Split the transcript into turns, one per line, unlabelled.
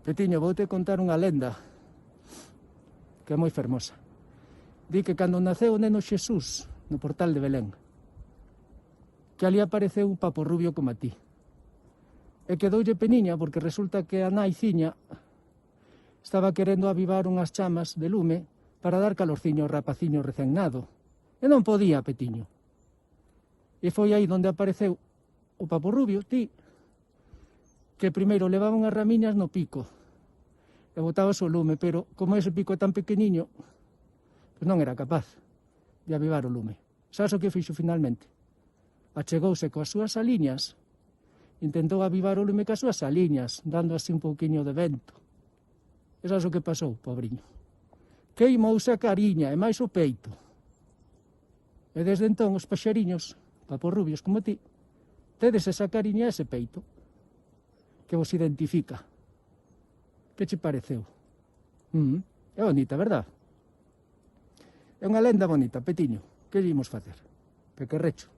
Petiño, voute contar unha lenda que é moi fermosa. Di que cando naceu o neno Xesús no portal de Belén, que ali apareceu un papo rubio como a ti. E quedoulle peniña porque resulta que a naiciña estaba querendo avivar unhas chamas de lume para dar calorciño ao rapaciño recén nado. E non podía, Petiño. E foi aí onde apareceu o papo rubio, ti, que primeiro levaba unhas ramiñas no pico e botaba o lume, pero como ese pico é tan pequeniño, pois non era capaz de avivar o lume. Sabes o que fixo finalmente? Achegouse coas súas aliñas, intentou avivar o lume coas súas aliñas, dando así un pouquiño de vento. E sabes o que pasou, pobriño? Queimouse a cariña e máis o peito. E desde entón os paxariños, papos rubios como ti, tedes esa cariña e ese peito que vos identifica. Que che pareceu? É bonita, verdad? É unha lenda bonita, Petiño. Que lle imos facer? Pequerrecho.